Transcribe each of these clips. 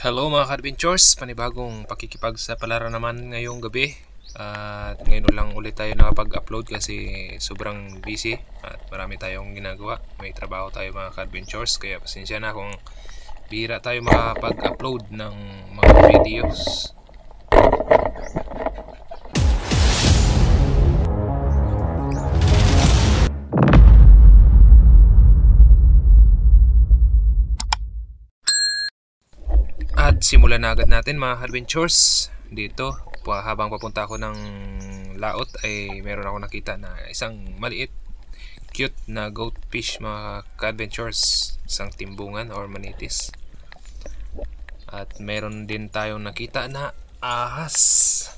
Hello mga ka-adventures, panibagong pakikipagsapalaran naman ngayong gabi. At ngayon lang ulit tayo nakapag-upload kasi sobrang busy at marami tayong ginagawa. May trabaho tayo mga ka-adventures, kaya pasensya na kung bihira tayo makapag-upload ng mga videos. At simulan na agad natin mga adventures. Dito habang papunta ako ng laot ay meron ako nakita na isang maliit cute na goatfish mga ka-adventures, isang timbungan or manitis. At meron din tayong nakita na ahas.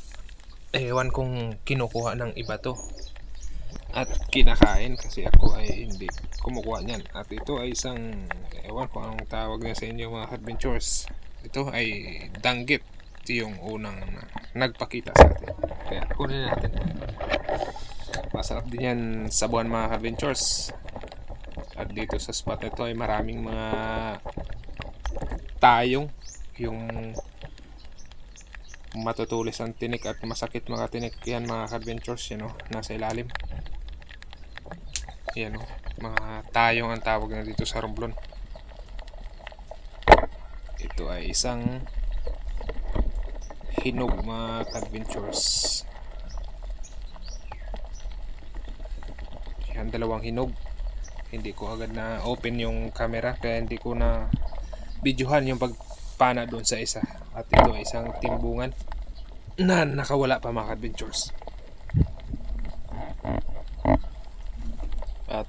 Ewan kung kinukuha ng iba to at kinakain kasi ako ay hindi kumukuha niyan. At ito ay isang, ewan ko anong tawag niya sa inyo mga adventures. Ito ay danggit. Ito yung unang nagpakita sa atin, kaya kunin natin. Masarap din yan sa buwan mga adventures. At dito sa spot ito ay maraming mga tayong, yung matutulis ang tinik at masakit mga tinik yan mga adventures, you know, nasa ilalim. Yan o, mga tayong ang tawag na dito sa Romblon. Ito ay isang hinog mga adventures. Yan, dalawang hinog. Hindi ko agad na open yung camera kaya hindi ko na videohan yung pagpana doon sa isa. At ito ay isang timbungan na nakawala pa mga adventures. At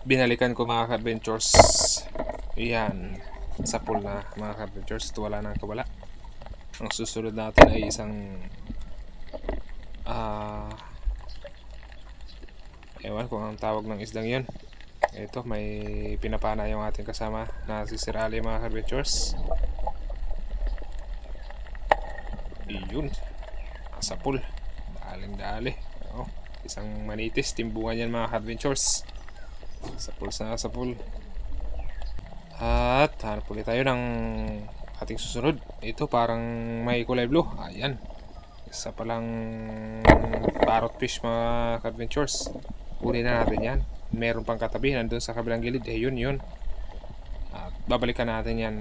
binalikan ko mga adventures. Yan, sa pool na mga adventures. Ito wala nang kawala. Ang susunod natin ay isang ewan kung ang tawag ng isdang yun. Ito, may pinapana yung ating kasama na si Sir Ali mga adventures. Yun, sa pool, daling dali. Isang manitis, timbungan yan mga adventures. Sa pool, sa pool. At hanap ulit tayo ng ating susunod. Ito parang may kulay blue. Ayan, isa palang parrotfish mga adventures. Kunin na natin yan. Meron pang katabi nandun sa kabilang gilid. Yun. At babalikan natin yan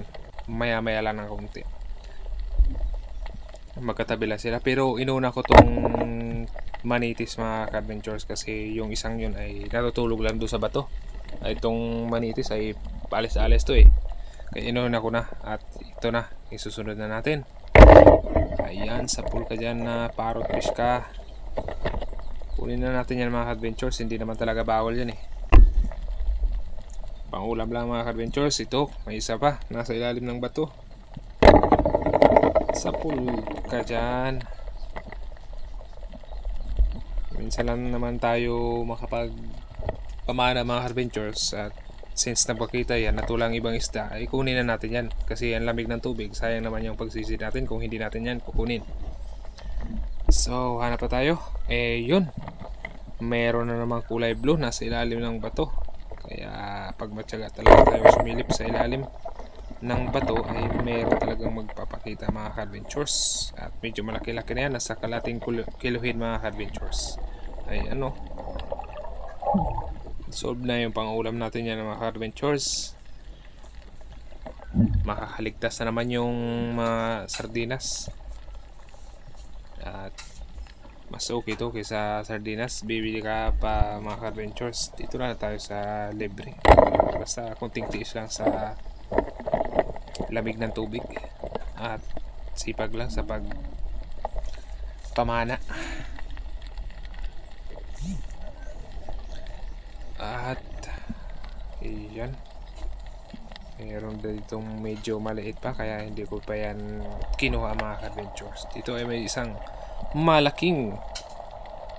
maya lang ng kaunti. Magkatabi lang sila, pero inuna ko tong manitis mga adventures kasi yung isang yun ay natutulog lang doon sa bato. Itong manitis ay paalis-alis to kaya inuna ko na. At ito na, isusunod na natin. Ayan, sa pool ka dyan na parrotfish ka. Kunin na natin yan mga adventures. Hindi naman talaga bawal yan pangulam lang mga adventures. Ito, may isa pa nasa ilalim ng bato. Sa pool ka dyan. Minsan lang naman tayo makapag pamana mga adventures. At since napakita yan natulang ibang isda, ay kunin na natin yan kasi ang lamig ng tubig. Sayang naman yung pagsisid natin kung hindi natin yan kukunin. So hanap na tayo. Yun, meron na namang kulay blue nasa ilalim ng bato. Kaya pag matyaga talaga tayo sumilip sa ilalim ng bato ay meron talagang magpapakita mga adventures. At medyo malaki-laki na yan, nasa kalating kiluhin mga adventures. Ay solve na yung pangulam natin yan mga adventures. Makakaligtas na naman yung mga sardinas. At mas okay to kaysa sardinas. Bibili ka pa mga adventures. Dito na tayo sa libre. Basta konting tiis lang sa lamig ng tubig at sipag lang sa pamana. At iyan, meron ditong medyo maliit pa kaya hindi ko pa yan kinuha mga adventures. Dito ay may isang malaking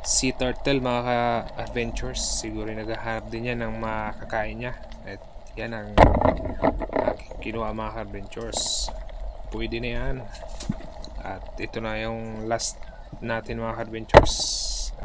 sea turtle mga adventures. Siguro naghahanap din yan ng makakain niya. At yan ang kinuha mga adventures. Pwede na yan. At ito na yung last natin mga adventures.